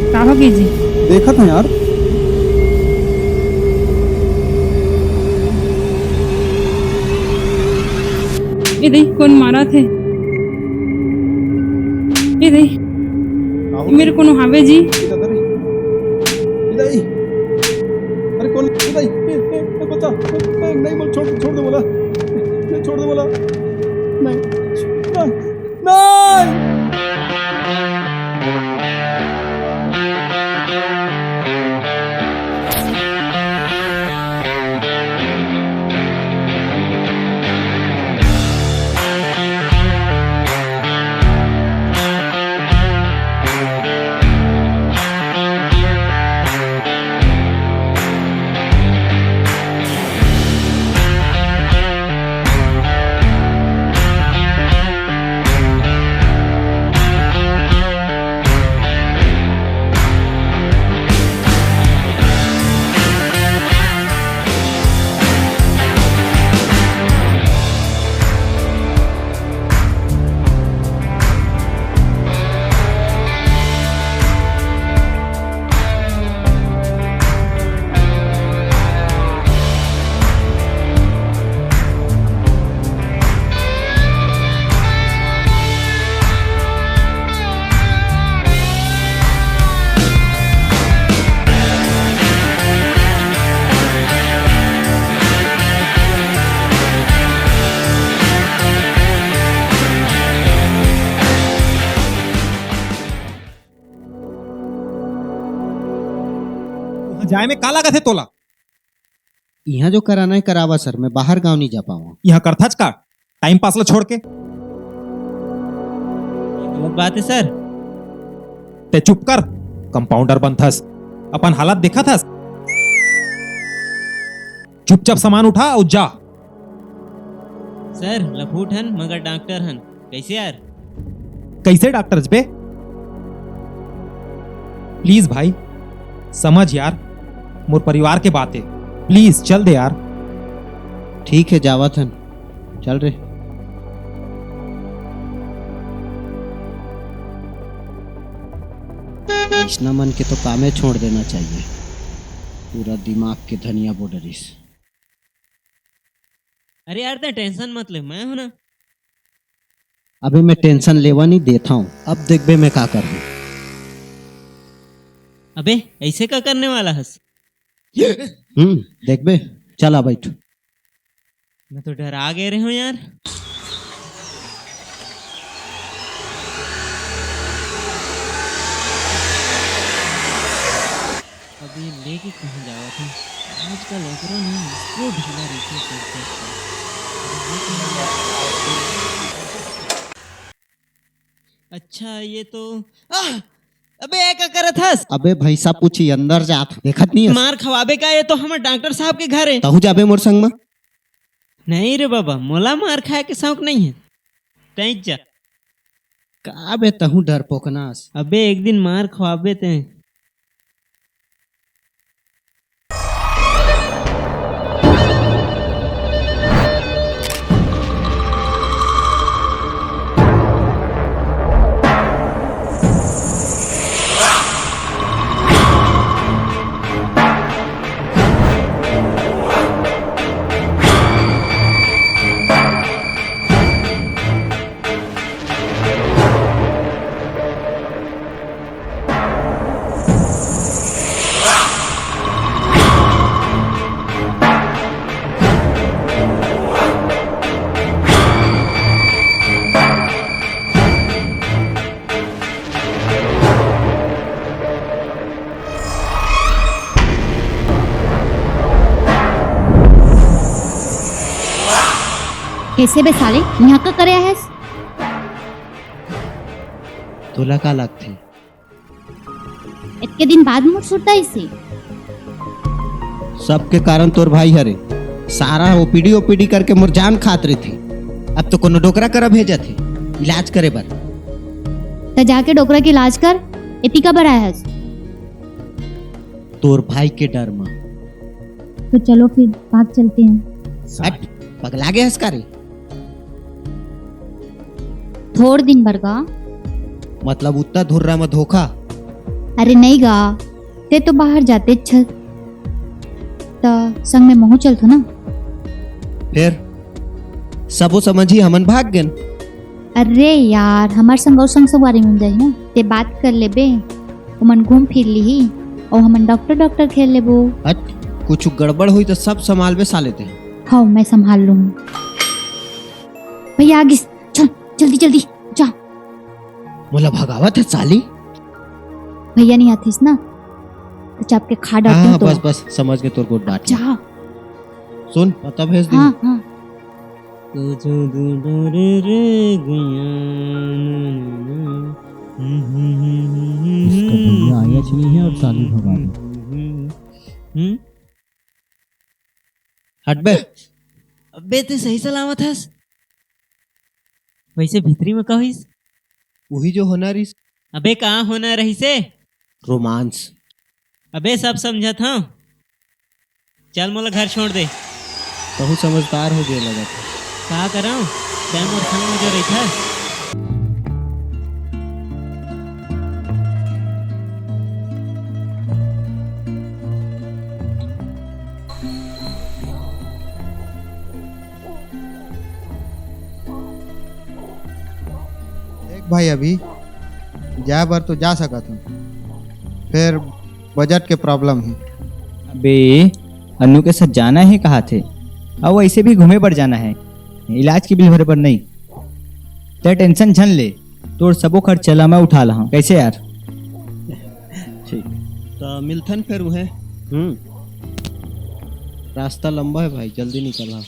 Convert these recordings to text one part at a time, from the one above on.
कहा कीजिए। देखा था यार। ये देख कौन मारा थे। ये देख मेरे को हावे जी। अरे कौन बच्चा नहीं बोल, छोड़ छोड़ दे बोला, नहीं छोड़ दे बोला, नहीं नहीं नहीं। जाए में काला कथे तोला। यहाँ जो कराना है करावा सर, मैं बाहर गांव नहीं जा पाऊंगा। यहाँ करथाच का टाइम पास ला छोड़ के। गलत बात है सर। ते चुप कर, कंपाउंडर बनथस, अपन हालत देखा था। चुपचाप सामान उठा और जा। सर लफूट हन मगर डॉक्टर हन, कैसे यार? कैसे डॉक्टर्स बे? प्लीज भाई समझ यार, मोर परिवार के बात है, प्लीज चल दे यार। ठीक है जावत हन, चल रे। कृष्णा मन के तो कामे छोड़ देना चाहिए, पूरा दिमाग के धनिया बॉर्डरिस। अरे यार ते टेंशन मत ले, मैं हूं ना। अभी मैं टेंशन लेवा नहीं देता हूँ, अब देख बे मैं का कर रहा हूँ। अबे ऐसे क्या करने वाला हस? देख बे, चला बैठ। मैं तो डरा गए रहे हूँ यार। अभी लेके कहीं जावा था आजकल एकरो नहीं इसको ढीला रखे करते। अच्छा ये तो अबे क्या करत हस? अबे भैसा पूछी अंदर जात देखत नहीं है। मार खवाबे का? ये तो हमारे डॉक्टर साहब के घर है। तहु जाबे मोर संग में? नहीं रे बाबा, मोला मार खाए के शौक नहीं है। तैं जा। का बे तहु डर पोकनास। अबे एक दिन मार खवाबे ते। कैसे बे साले यहाँ का करे है? तोला का लगथे? इतने दिन बाद मुझ छूटता इसे। सबके कारण तोर भाई हरे सारा ओपीडी करके मोर जान खात रही थी। अब तो कोनो डोकरा करा भेजा थे इलाज करे बर। तो जाके डोकरा के इलाज कर, इतनी का बड़ा है? तोर भाई के डर में। तो चलो फिर भाग चलते हैं। हट, पगला गया हस्कारी। थोड़ दिन भर का मतलब उतना धुर्रा में धोखा? अरे नहीं गा, ते तो बाहर जाते छत तो संग में मोह चलतो ना। फिर सबो समझी हमन भाग गन। अरे यार हमार संग और संग सवारी मिल जाए ना, ते बात कर ले बे, हमन घूम फिर ली और हमन डॉक्टर खेल लेबो। हट, कुछ गड़बड़ हुई तो सब संभाल बे साले थे। हाँ मैं संभाल लूंगी। भैया आगे चल, जल्दी जल्दी जा। बोला भगावत है साली। भैया नहीं आतीस ना तो चाप के खा डालते हाँ, तो। बस समझ के तोर को बात। जा सुन पता भेज दी। हाँ हाँ आया नहीं है और साली भगा दे। हट बे। अबे ते सही सलामत हस? वैसे भीतरी में कहिस? वही जो होना रही अबे कहाँ होना रही से? रोमांस। अबे सब समझत हूँ। चल मोला घर छोड़ दे। बहुत समझदार हो गया लगा था। का कराऊं? टाइम और संग में जो रही था। देख भाई अभी जा बर तो जा सकत हूँ, फिर बजट के प्रॉब्लम है। बे अनु के साथ जाना है कहा थे, अब ऐसे भी घूमे पर जाना है, इलाज की बिल भरे पर नहीं। ते टेंशन झन ले, तोर सबो खर्च चला मैं उठा लहा। कैसे यार? ठीक तो मिलथन फिर उहे। रास्ता लंबा है भाई, जल्दी निकल।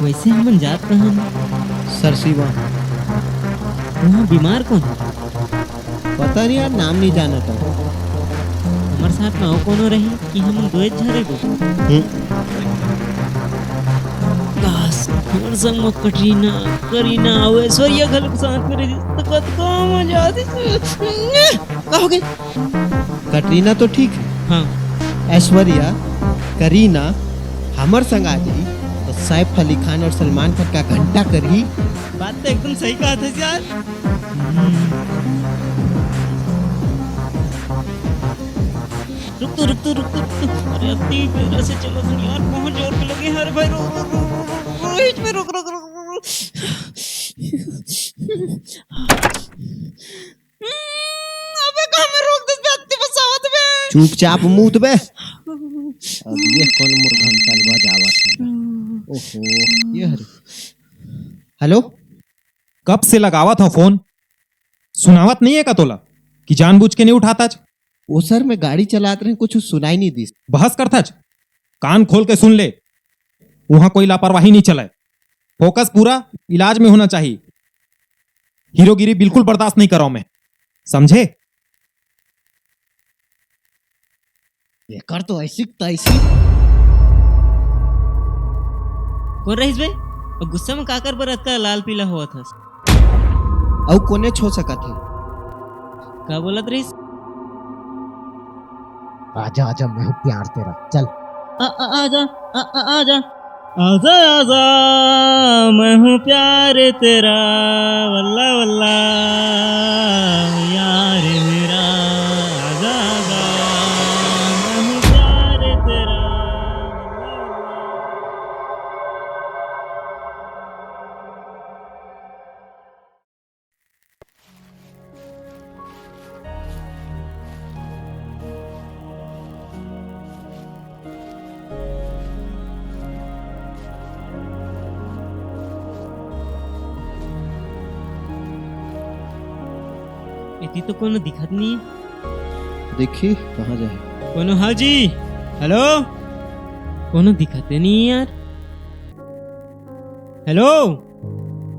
वैसे हम जात कहाँ? सरसीवा। वहाँ बीमार कौन है? पता नहीं यार, नाम नहीं जाना था। हमारे साथ में और कौन रही कि हम दो झरे को? काश हमारे संग में करीना और ऐश्वर्या घर के साथ में रही तो कत को मजा आती। क्या हो गई? कटरीना तो ठीक है, हाँ ऐश्वर्या करीना हमर संग आ जाई तो सैफ अली खान और सलमान खान का घंटा करही। बात तो एकदम सही कहा था यार। रुक तो। अरे अति तेरा से चलो तुम यार, बहुत जोर पे लगे। अरे भाई रुक बीच में रुक। अबे कहाँ में रोक दे अति बसावत बे। चुपचाप मूत बे। अब ये कौन मोर घंटा बजावत है? ओहो ये हरे। हेलो, कब से लगावा था फोन? सुनावत नहीं है का तोला कि जानबूझ के नहीं उठाता? ओ सर मैं गाड़ी चलाते रहे, कुछ सुनाई नहीं दी। बहस करता? कान खोल के सुन ले, वहां कोई लापरवाही नहीं चले। फोकस पूरा इलाज में होना चाहिए। हीरोगिरी बिल्कुल बर्दाश्त नहीं कर रहा हूं मैं, समझे? ये कर तो ऐसी तैसी। कौन रहीस बे? और गुस्सा में काकर बरत का लाल पीला हुआ था। औ कोने छो सका थे? क्या बोलत रहीस? आजा आजा मैं हूं प्यार तेरा, चल। आजा मैं हूँ प्यार तेरा, वल्ला वल्ला यार मेरा। आजा मैं हूँ प्यार तेरा, इतनी तो कोनो दिखत नहीं है। देखी कहाँ जाए? कोनो हाजी, हेलो, कोनो दिखते नहीं यार। हेलो,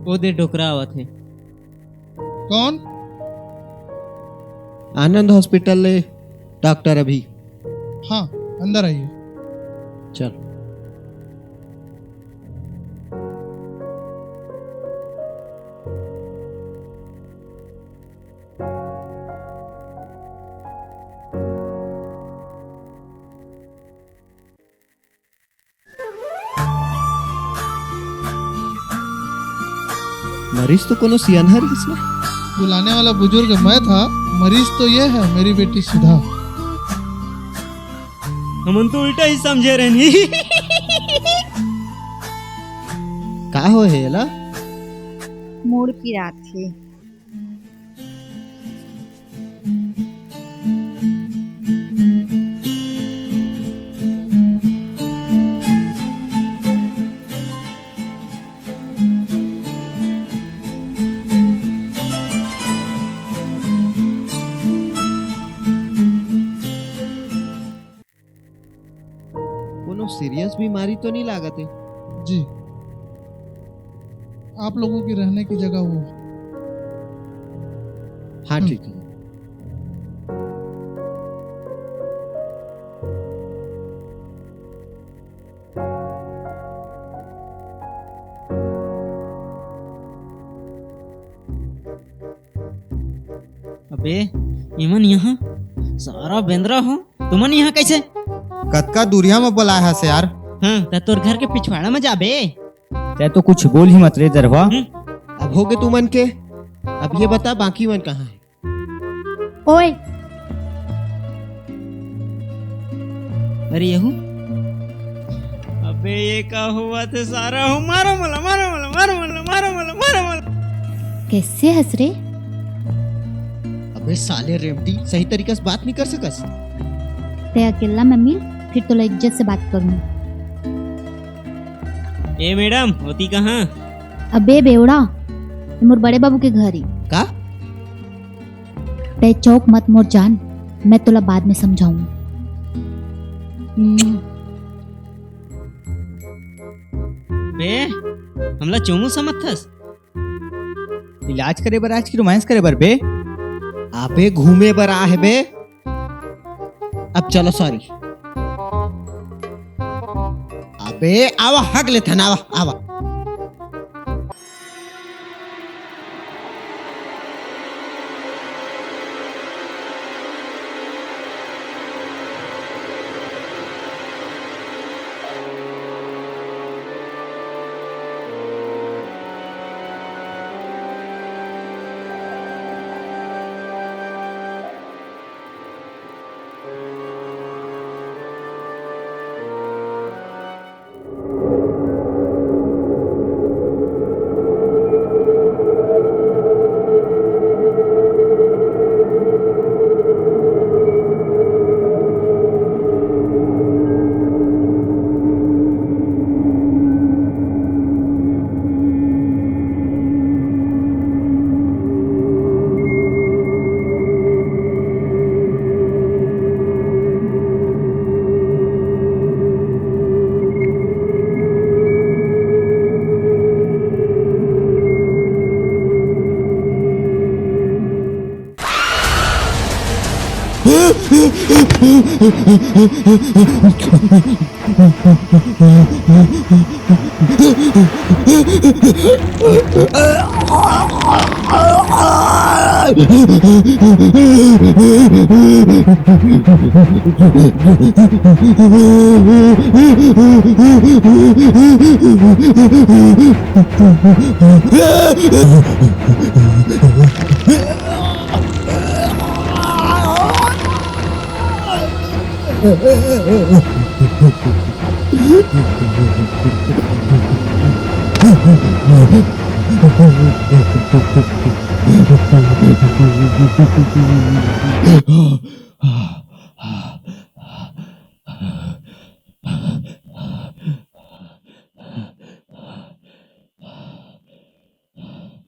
वो दे डोकरा आवत है। कौन? आनंद हॉस्पिटल ले डॉक्टर अभी। हाँ अंदर आइए। चल। मरीज तो कोनो सियानहर इसमें। बुलाने वाला बुजुर्ग मैं था, मरीज तो ये है मेरी बेटी सुधा। हम तो उल्टा ही समझे रहनी। का हो है ला? मूड की रात थी। कोनो सीरियस बीमारी तो नहीं लागत है? जी, आप लोगों की रहने की जगह वो। हाँ ठीक है। अबे इमन यहाँ सारा बेंद्रा हो, तुमन यहाँ कैसे? कतका दूरिया में बोला है से यार। हाँ, त तोर घर के पिछवाड़ा में जाबे। ते तो कुछ बोल ही मत रे दरवा। अब हो गए तू मन के, अब ये बता बाकी मन कहाँ है? ओए अरे यहू, अबे ये का हुआ थे सारा हो। मारो मला, मारो मला, मारो मला, मारो मला, मारो मला। कैसे हंस रे? अबे साले रेवटी, सही तरीके से बात नहीं कर सकस। ते अकेला में मिल, फिर तो इज्जत से बात करूँ। ए मैडम, होती कहाँ? अबे बेवड़ा, मोर बड़े बाबू के घर ही। का? ते चौक मत मोर जान, मैं तुला बाद में समझाऊंगी। बे हमला चोमू समझ थस? इलाज करे बर आज की रोमांस करे बर बे। अबे घूमे बर आ है बे। अब चलो सॉरी। अबे आवा हक ले था ना, आवा आवा।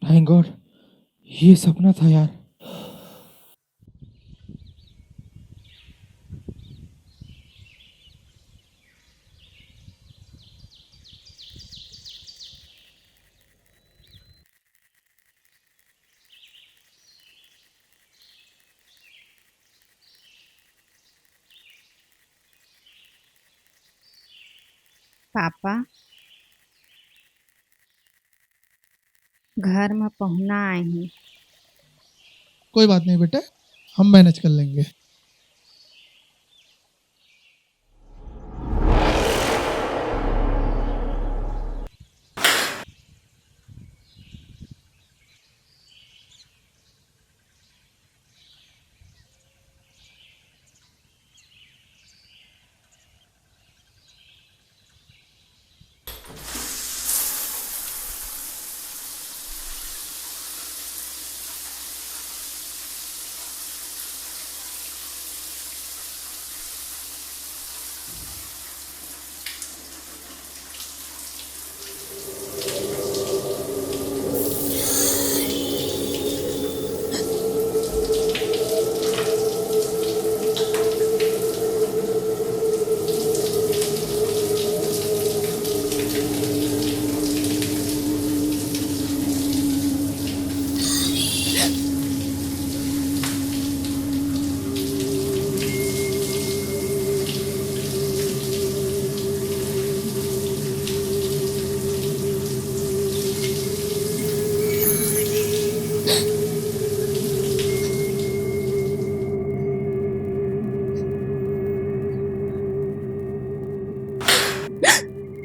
थैंक गॉड, ये सपना था यार। पापा घर में पहुना आए हैं। कोई बात नहीं बेटा, हम मैनेज कर लेंगे।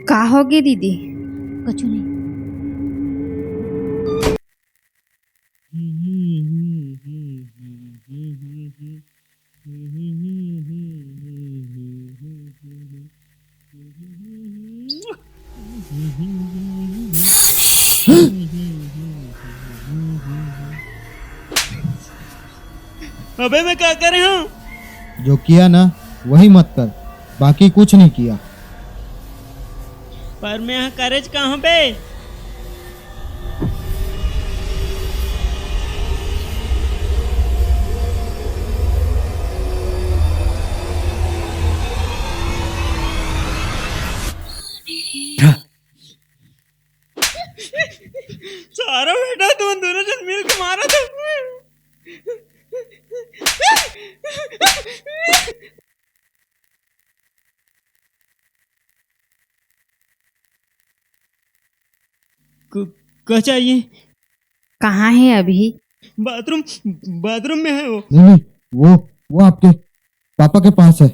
का होगी दीदी? कुछ नहीं। अबे मैं क्या कर रहा हूँ? जो किया ना वही मत कर, बाकी कुछ नहीं किया। पर मैं यहाँ करेज कहाँ पे? सारा बेटा तुम दोनों जन मिल के मारा था। क्या चाहिए? कहाँ है अभी? बाथरूम बाथरूम में है वो। नहीं नहीं, वो आपके पापा के पास है।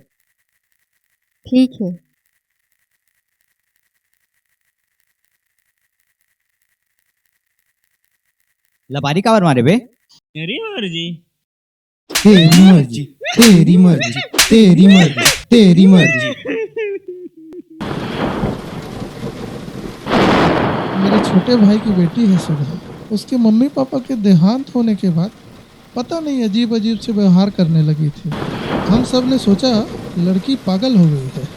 ठीक है। लबारी काबर मारे बे? मेरी मर्जी। तेरी मर्जी, तेरी मर्जी, तेरी मर्जी, तेरी मर्जी। मेरे छोटे भाई की बेटी है सुधा। उसके मम्मी पापा के देहांत होने के बाद पता नहीं अजीब अजीब से व्यवहार करने लगी थी। हम सब ने सोचा लड़की पागल हो गई है।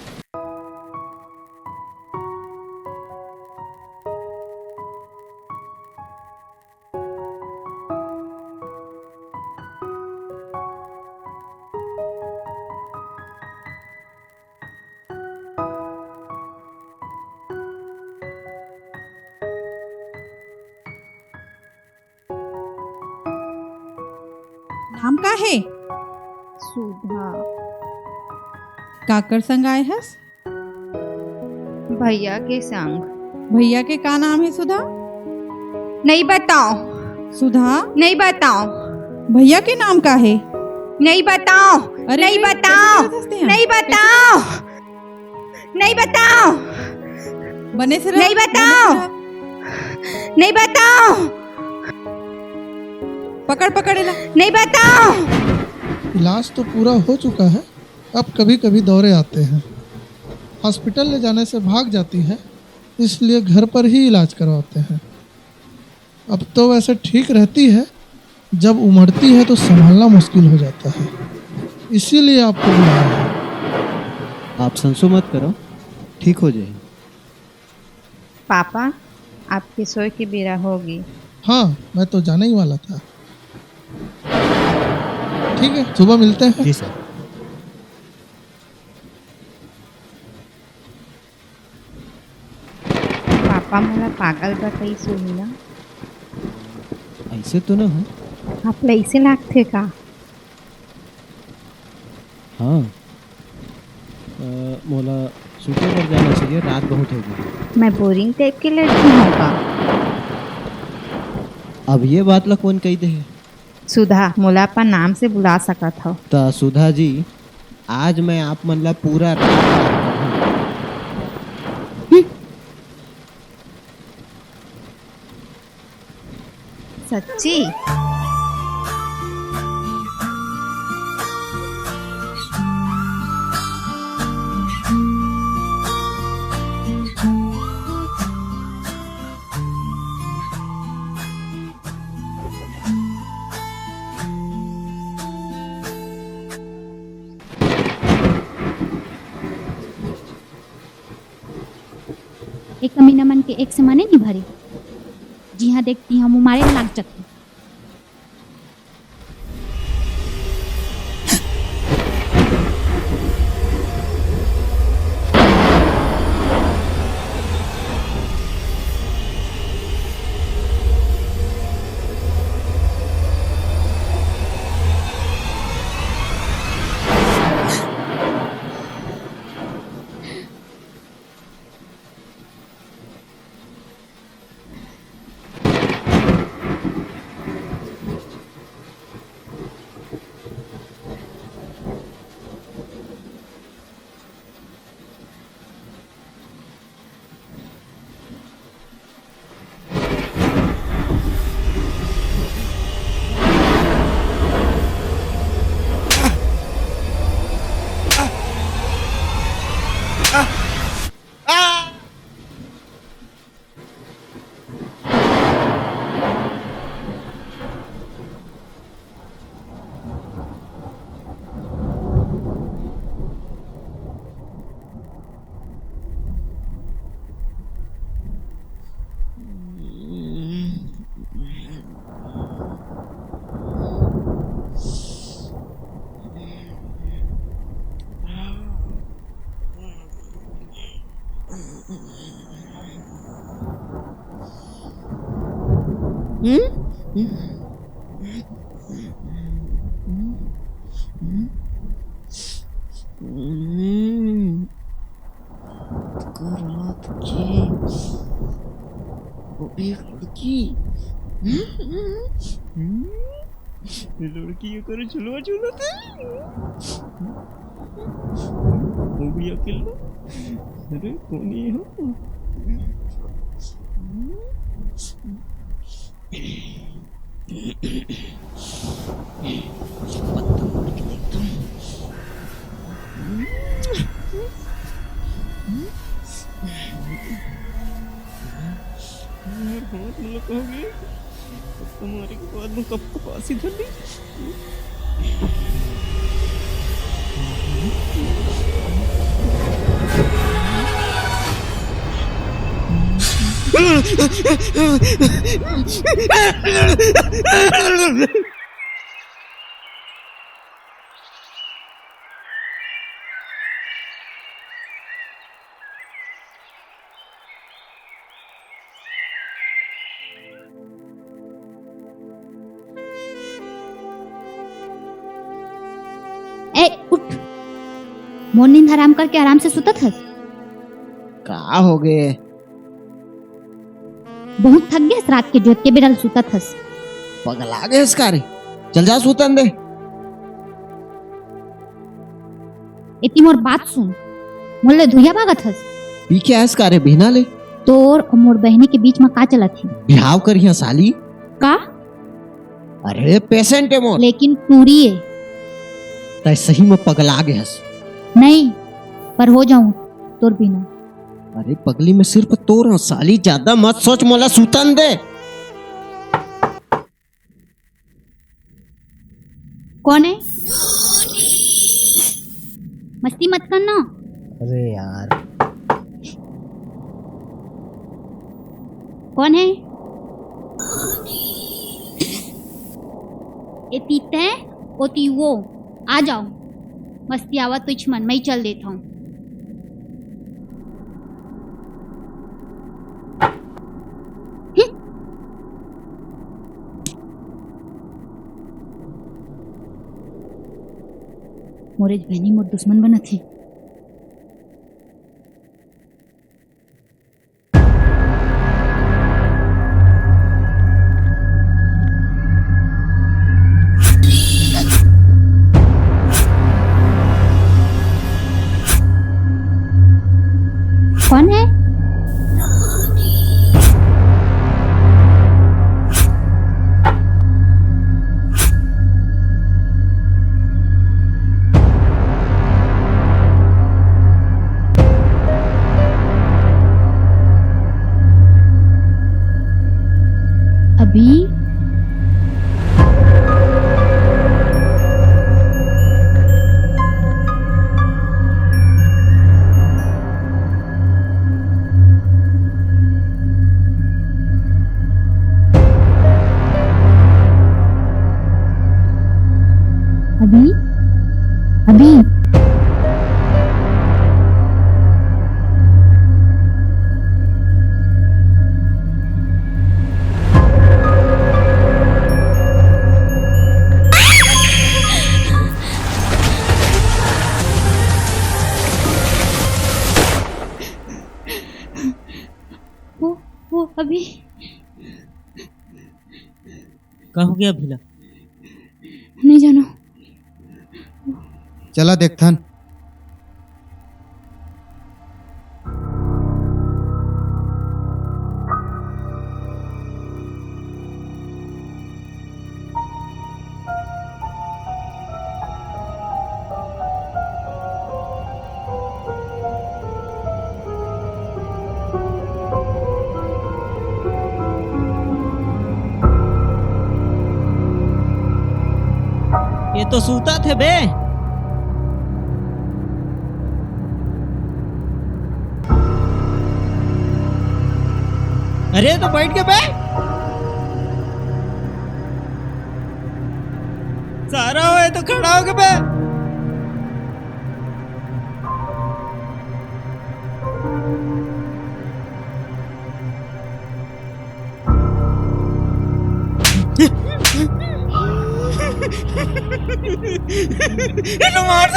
नाम का है? सुधा काकर संग आए हस? भैया के संग। भैया के का नाम है सुधा? नहीं बताओ। सुधा नहीं बताओ। भैया के नाम का है? नहीं बताओ। अरे नहीं कैसे बताओ। बात हंसते हैं? नहीं बताओ। नहीं बताओ। बने से रह, नहीं बने से बताओ। रह। नहीं बताओ। पकड़ पकड़ेला। नहीं बताओ। इलाज तो पूरा हो चुका है, अब कभी कभी दौरे आते हैं। हॉस्पिटल ले जाने से भाग जाती है, इसलिए घर पर ही इलाज करवाते हैं। अब तो वैसे ठीक रहती है, जब उमड़ती है तो संभालना मुश्किल हो जाता है, इसीलिए आपको बुलाया है। आप संसो मत करो, ठीक हो जाए। पापा आपके सोए की बेरा होगी। हाँ, मैं तो जाने ही वाला था। ठीक है, सुबह मिलते हैं। जी सर। पापा मला पागल बताई सोनीला। ऐसे तो ना हो। आपल्या इसे लागते का? हाँ, मोला सूटे पर जाना चाहिए, रात बहुत हो गई। मैं बोरिंग टाइप की लड़की हूँ का? अब ये बात ला कौन कही दे है? सुधा मोला अपन नाम से बुला सकत हो। तो सुधा जी, आज मैं आप मन ला पूरा रात याद करहूं। सच्ची? एक कमीना मन के एक समाने नहीं भरे, जी हाँ देखती हम मारे लाग चक्की। रात के वो एक लड़की लड़की करे झुलवा झूलते वो भी अकेला। अरे कौन ये हो? पत्ता मार के देखता हूँ। हाथ में कहोगे तुम्हारे के बाद में कब को पास ही धर ली। मोर नींद हराम करके आराम से सुतत हस। का हो गए? बहुत थक गया रात के जोत के बेरल सुतत हस। पगला गए इसका रे। चल जा सूतन दे। इतनी मोर बात सुन, मोले धुइया भागत हस। पी के आस का रे बिना ले। तोर और मोर बहनी के बीच में का चलत थी? बिहाव करिया साली। का? अरे पेशेंट है मोर। लेकिन टूरी है। तय सही में पगला गए हस। नहीं, पर हो जाऊं तोर बिना। अरे पगली में सिर्फ तोर साली, ज्यादा मत सोच, मोला सूतन दे। कौन है? मस्ती मत करना। अरे यार कौन है? ए तीते ओती वो आ जाओ। मस्ती आवा तुझ मन में ही चल देता हूँ। मोरेज बहनी मोर दुश्मन बना थी। कौन है? अभी अभी अभी वो अभी का हो गया भिला? नहीं जानो। चला देखथन। ये तो सूता थे बे। अरे तो बैठ के बे। सारा हुआ तो खड़ा हो के बे। इन्हें मार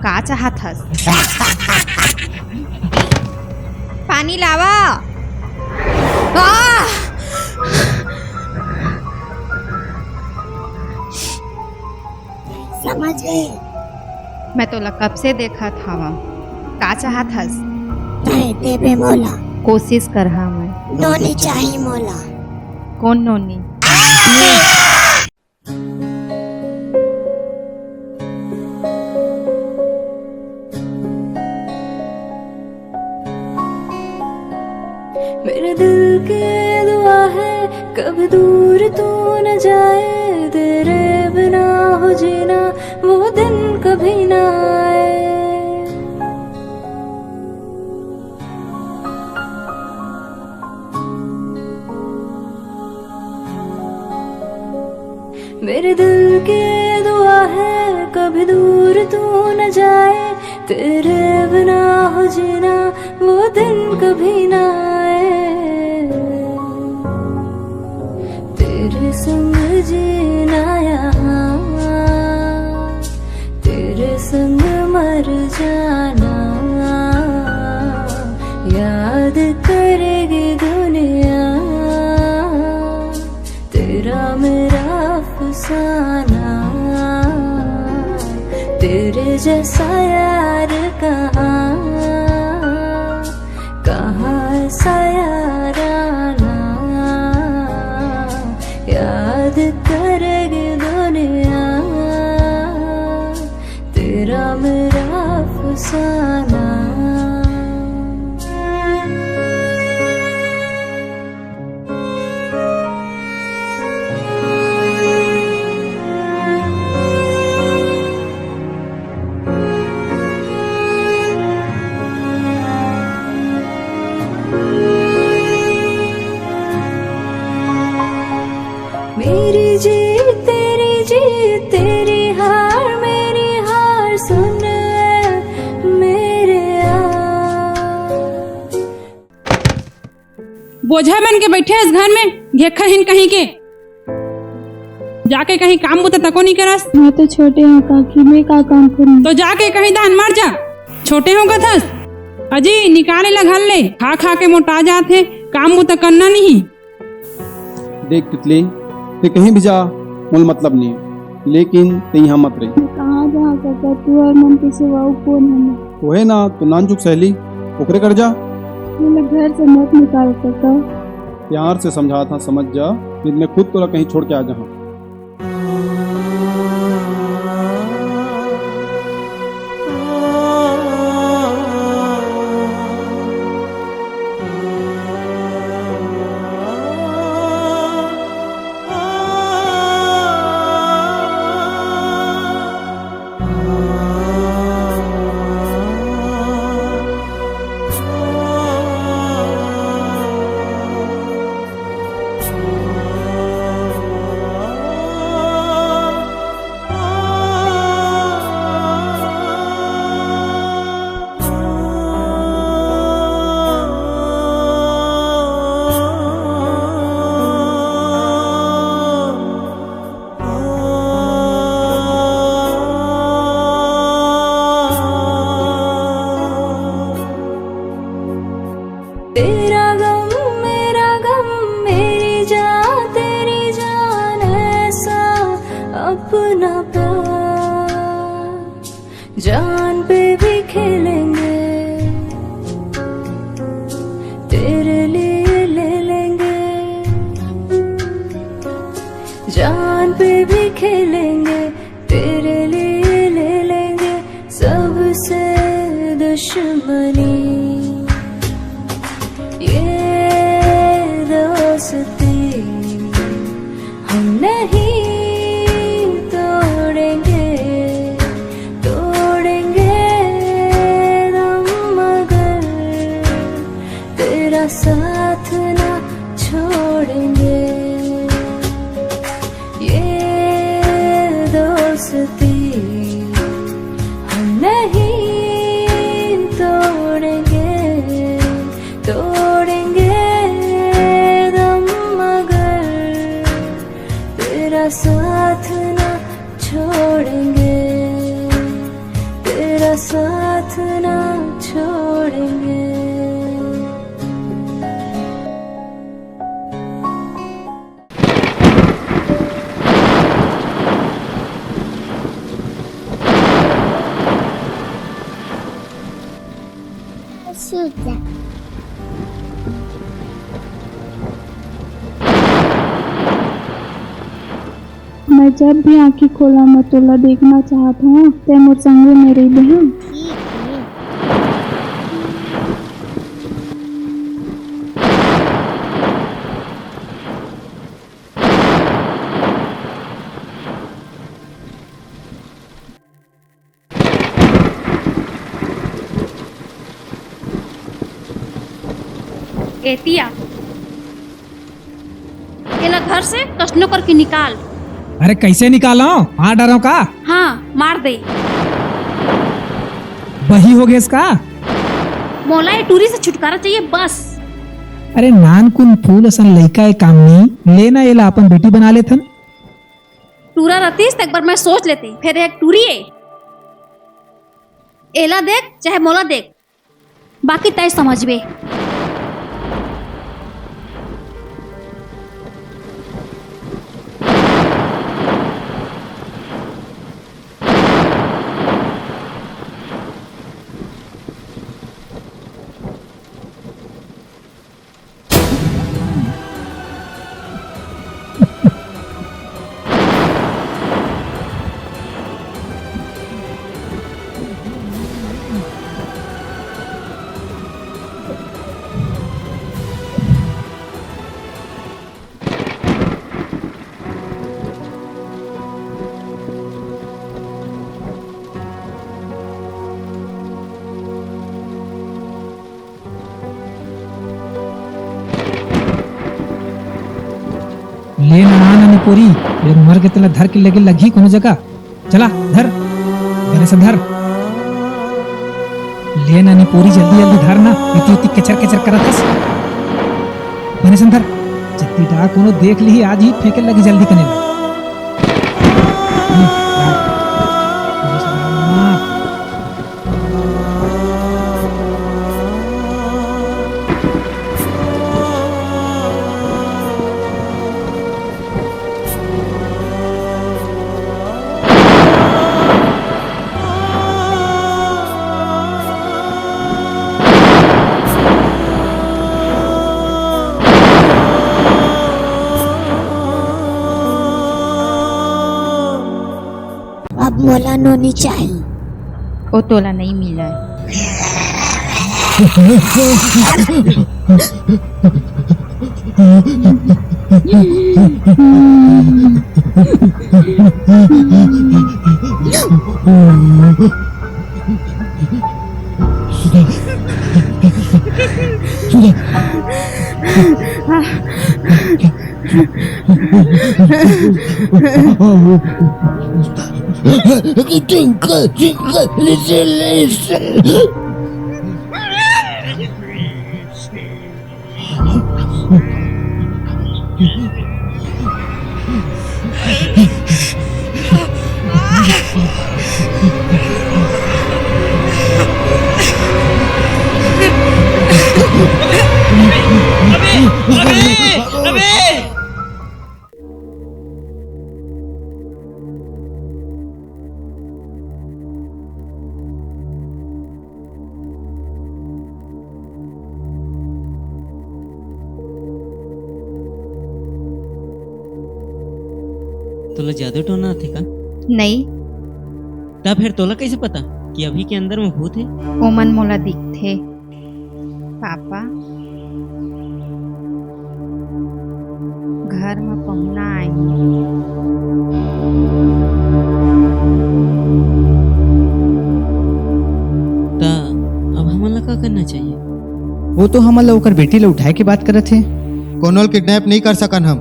का चाहत हस? पानी लावा। समझ गए? मैं तो कब से देखा था। का चाहत हस? चाहे देबे मोला। कोशिश कर हा मैं। नोनी चाहिए मोला। कौन नोनी? मेरे दिल की दुआ है कभी दूर तू न जाए, तेरे बिना हो जीना वो दिन कभी ना आए। मेरे दिल की दुआ है कभी दूर तू न जाए, तेरे बिना हो जीना वो दिन कभी ना आए। तेरे संग जीना यहाँ, तेरे संग मर जाना, याद करेगी दुनिया तेरा मेरा अफसाना। तेरे जैसा यार कहाँ कहाँ ऐसा यार आना, याद करेगी दुनिया तेरा मेरा अफसाना। मेरी जीत तेरी हार मेरी हार, सुन मेरे बोझा बन के बैठे इस घर में, घेखा हिन कहीं के जाके कहीं काम बुता तको नहीं करस। मैं तो छोटे हूँ काकी, मैं का काम करूँ? तो जाके कहीं दान मर जा, छोटे हो गथस अजी निकाले लगल ले, खा खा के मोटा जाते, काम बुता करना नहीं। देख तितली, ते कहीं भी जा मोल मतलब नहीं है, लेकिन ते यहाँ मत रही। कहाँ जहाँ काका, तू और मन के सिवा कौन है? वो है ना तो नानचुक सहेली, ओकरे कर जा। मुझे घर से मत निकाल काका। प्यार से समझा था, समझ जा, फिर मैं खुद तो कहीं छोड़ के आ जा। तेरा गम मेरी जान तेरी जान, ऐसा अपना प्यार जान पे भी खेलेंगे, तेरे लिए ले लेंगे, जान पे भी खेलेंगे, तेरे लिए ले लेंगे, सबसे दुश्मनी हम नहीं तोड़ेंगे दम, मगर तेरा साथ ना छोड़ेंगे। ये दोस्ती हम नहीं तोड़ेंगे साथ ना छोड़ेंगे, तेरा साथ ना छोड़ेंगे। सूजा मैं जब भी आँखी खोला मैं तोला देखना चाहता हूँ, ते मोर संगे मेरी बहन। एतिया एला घर से कष्टनो करके निकाल, अरे कैसे निकालो? मार डरो का? हाँ मार दे। वही हो गया इसका। मोला ये टूरी से छुटकारा चाहिए बस। अरे नान कुन फूल असन लइका है काम नहीं लेना एला अपन बेटी बना लेथन। टूरा रतीस तो एक बार मैं सोच लेती, फिर एक टूरी है एला देख चाहे मोला देख, बाकी तय समझबे। ले ना नानी पोरी ये मर के तला धर के लगे लगी कोनो जगह। चला धर मेरे से धर। ले नानी पोरी जल्दी जल्दी धर ना, इतनी इतनी कचर कचर करत हस। मेरे से धर जल्दी डा कोनो देख ली आज ही फेंके लगी जल्दी कने लग। अब मोला नोनी चाहिए। वो तोला नहीं मिला है। Twinkle, twinkle, little तोला जादू टोना थे का? नहीं, तब फिर तोला कैसे पता कि अभी के अंदर में भूत है? ओमन मोला दिखथे। पापा घर में पहुना आई। ता अब हमन ला का करना चाहिए? वो तो हमन ला ओकर बेटी ला उठाए के बात करत थे। कोनोल किडनैप नहीं कर सकन हम।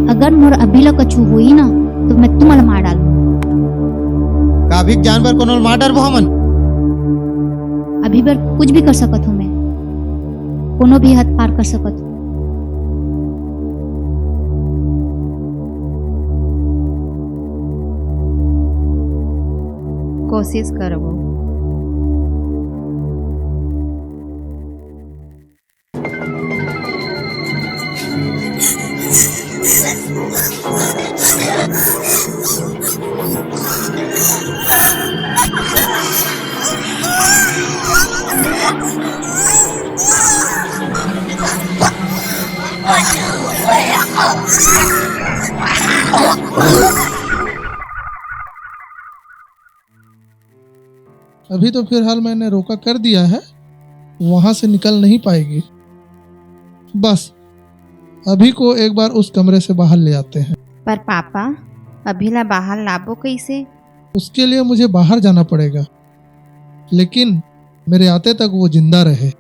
अगर मोर अभी ला कछु हुई ना तो मैं तुम्हारा मार डालू। काभिक जानवर कोनोल मार डरबो हमन। अभी बर कुछ भी कर सकत हूँ मैं, कोनो भी हद पार कर सकत हूँ। कोशिश करबो। अभी तो फिलहाल मैंने रोका कर दिया है, वहां से निकल नहीं पाएगी। बस अभी को एक बार उस कमरे से बाहर ले आते हैं। पर पापा अभी ला बाहर लाबो कैसे? उसके लिए मुझे बाहर जाना पड़ेगा, लेकिन मेरे आते तक वो जिंदा रहे।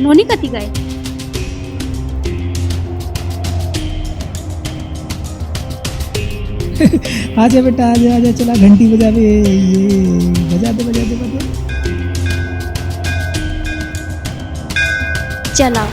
नोनी कथी गए? आजा बेटा आजा आजा, चला घंटी बजा दे, ये बजा दे बजा दे बजा दे। चला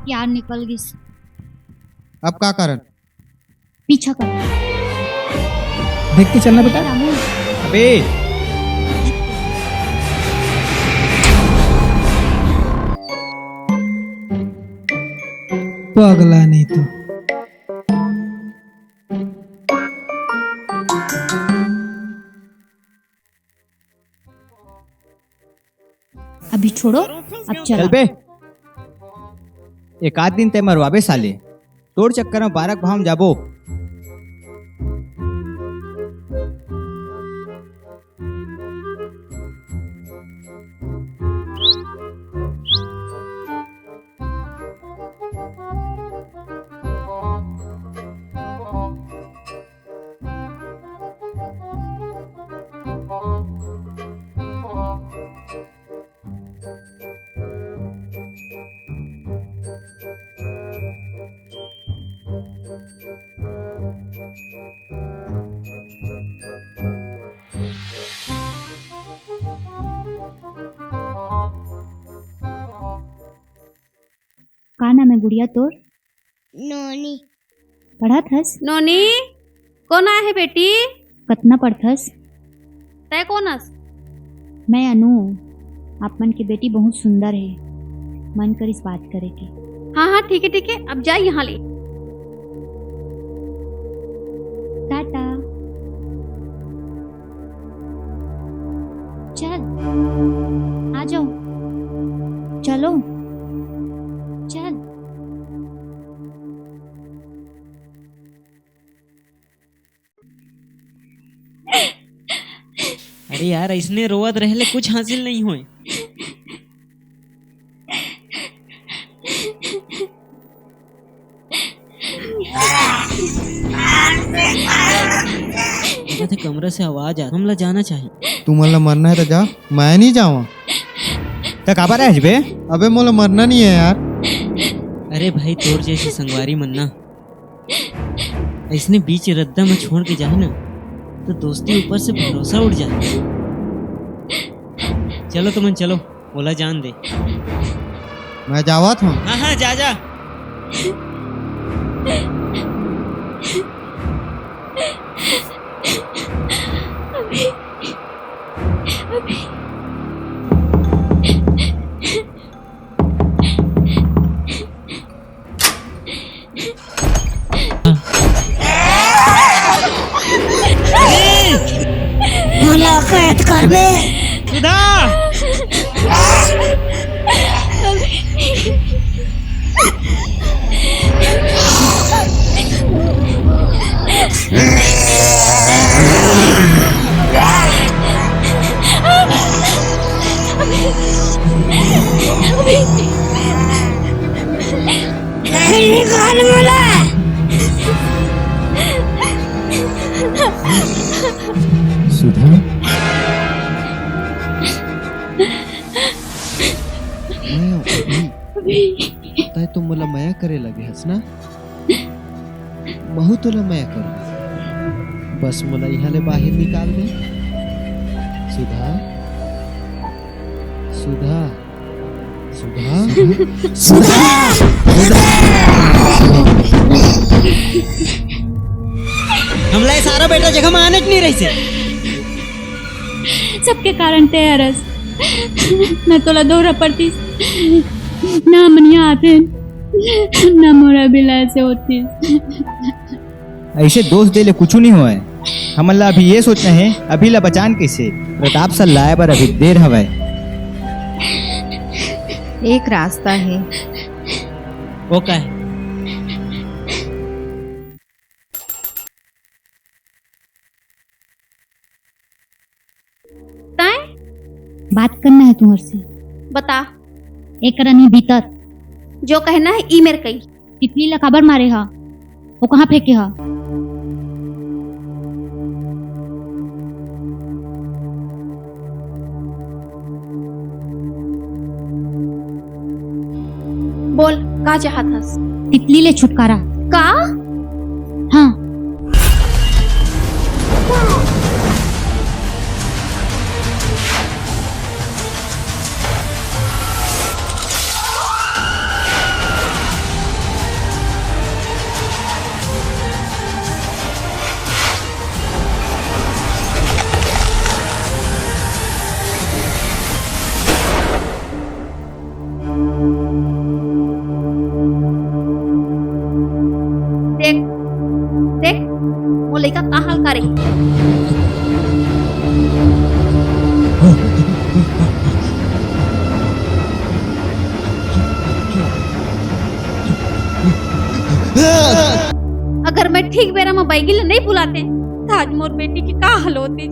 यार निकल गई। अब का कारण? पीछा कर। देख के चलना बेटा। अबे पगला नहीं तो। अभी छोड़ो, अब चल बे। एक आध दिन ते मरवाबे साले, तोड़ चक्कर में बारक भाम जाबो। का नाम है गुड़िया तोर? नोनी। पढ़त हस? नोनी कौन आया है बेटी? कतना पढ़थस? तय कौन हस? मैं अनु। आप मन की बेटी बहुत सुंदर है, मन कर इस बात करे की। हाँ हाँ ठीक है, अब जा यहाँ ले। टाटा। चल आ जाओ, चलो चल। अरे यार इसने रोवत रहले कुछ हासिल नहीं होए। कमरे से आवाज आ, हमला जाना चाहिए। तू मोला मरना है तो जा, मैं नहीं जाऊँ। तक आबार है बे? अबे मोला मरना नहीं है यार। अरे भाई तोर जैसी संगवारी मनना इसने बीच रद्दा में छोड़ के जाए ना तो दोस्ती ऊपर से भरोसा उड़ जाए। चलो तुमन चलो, बोला जान दे। मैं जावा था। हाँ हाँ जा जा। अभी अभी मुलाकात करबे सुधा। निकाल मुला। सुधा तय तो मुला माया करे लगे हस ना, महू तोला माया कर। बस मुला यहाँ ले बाहर निकाल दे। सुधा सुधा हमला ये सारा बेटा जगह में आने च नहीं रही से। सबके कारण ते अरस न तोला दौरा पड़ती ना मनिया आते ना मोरा बिला से होती। ऐसे दोस्त दे ले कुछ नहीं हुआ है। हमला अभी ये सोचना है अभी ला बचान कैसे प्रताप सा लाए पर अभी देर हवा है। एक रास्ता है। वो क्या है? बात करना है तुम्हारे से। बता। एक रनी भीतर जो कहना है ई मेरे कई। तितली ला खबर मारे हा वो कहाँ फेंके हा? बोल का चाहत हस? तितली ले छुटकारा। का? हाँ। देख देख वो लड़का का हाल करे। अगर मैं ठीक बेरा में बैगिल नहीं बुलाते तो आज मोर बेटी की का हाल होती।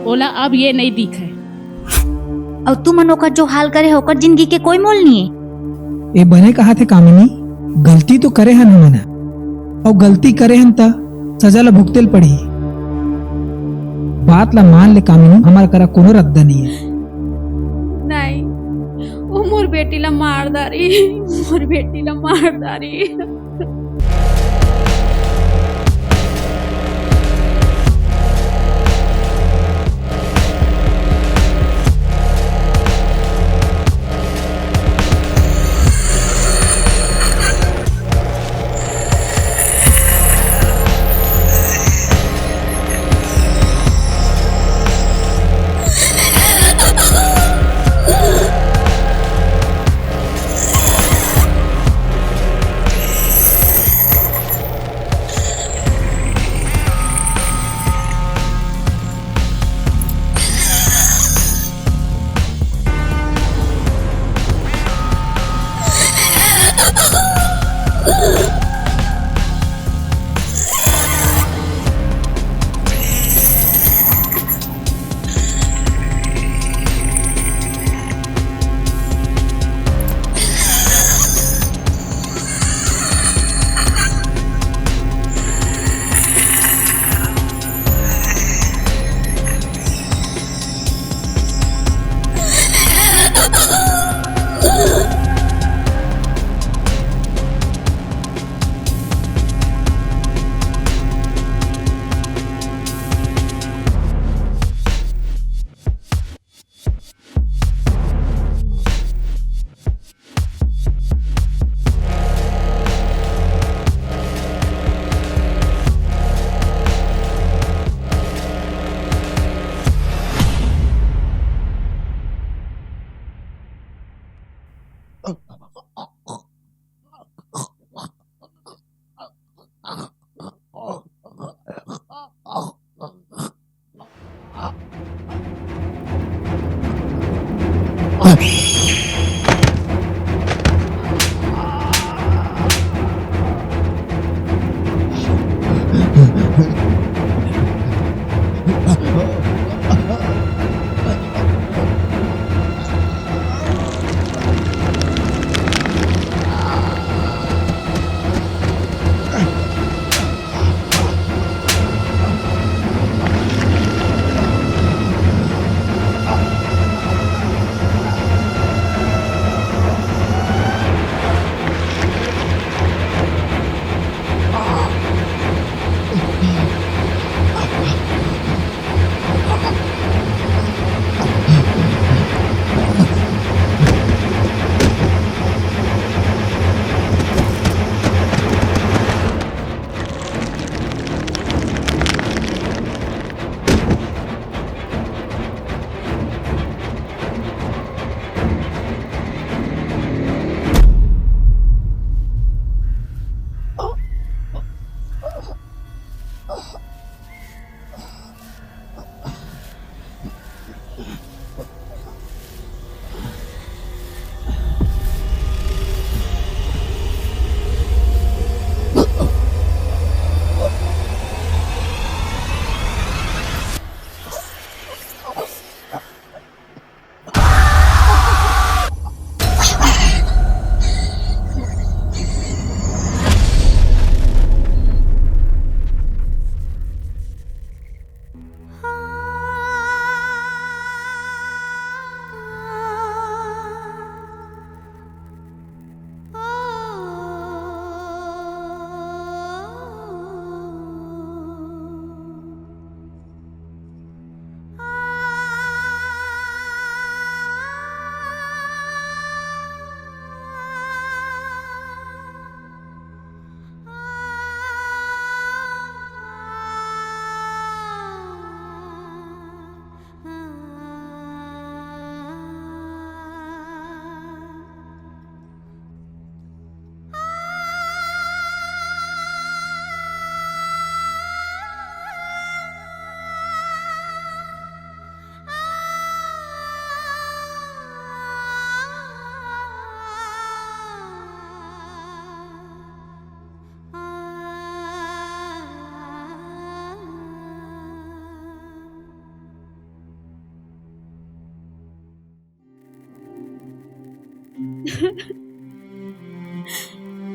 बोला अब ये नहीं दिख है। और तू मन ओकर जो हाल करे होकर जिंदगी के कोई मोल नहीं है। ए बने कहा थे कामिनी गलती तो करे हन हमना और गलती करे हन ता सजा ला भुगतेल पड़ी। बात ला मान ले कामिनी हमार करा कोनो रद्द नहीं है। नहीं वो मोर बेटी ला मारदारी मोर बेटी ला मारदारी।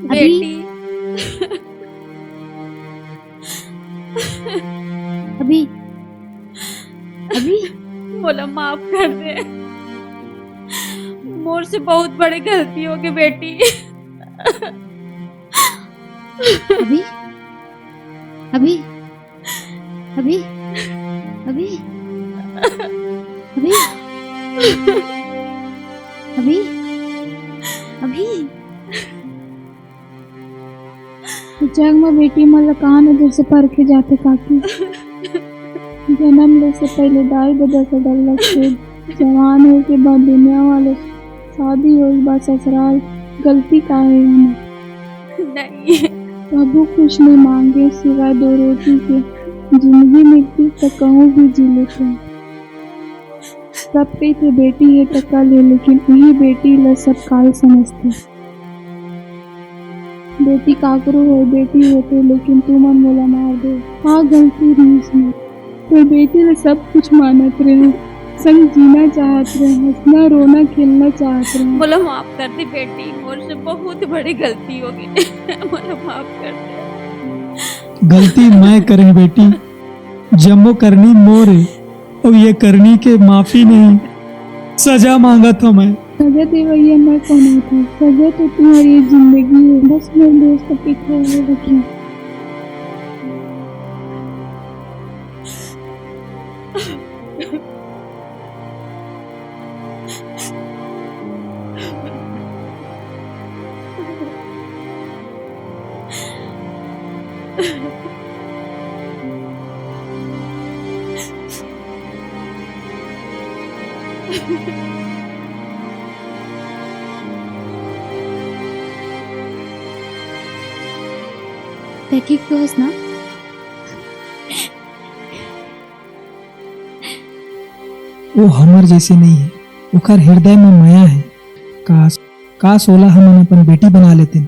बेटी अभी अभी बोला माफ कर दे, मोर से बहुत बड़ी गलती हो गई बेटी। अभी अभी अभी अभी अभी अभी अभी जग में बेटी मन कहाँ नजर से परखे जाते काकी। जन्म ले से पहले दाई दादा से डर लगते, जवान हो के बाद दुनिया वाले, शादी हो बाद ससुराल, गलती का है हमें नहीं। प्रभु कुछ नहीं मांगे सिवाय दो रोटी के, जिंदगी मिलती तो कहूँ भी जी लेते। सब कहते बेटी है टक्का ले, लेकिन वही बेटी ला सब काल समझते। बेटी काकरो हो बेटी होते, लेकिन तू मन मोला मार दे। हाँ गलती रही इसमें, तो बेटी ने सब कुछ मानत रहे, संग जीना चाहत रहे, हंसना रोना खेलना चाहत रहे। बोला माफ कर दे बेटी, मोर से बहुत बड़ी गलती हो गई। बोला माफ कर दे। गलती मैं करें बेटी, जम्मो करनी मोरे, और ये करनी के माफी नहीं, सजा मांगा था मैं। सजा देवैया मैं कौन था, सजा तो तुम्हारी जिंदगी है। बस मेरे दोस्त का पीछा हुए रखिए। ठीक तो हंस ना। वो हमर जैसे नहीं है, ओकर हृदय में माया है। काश काश ओला हमन अपन बेटी बना लेते।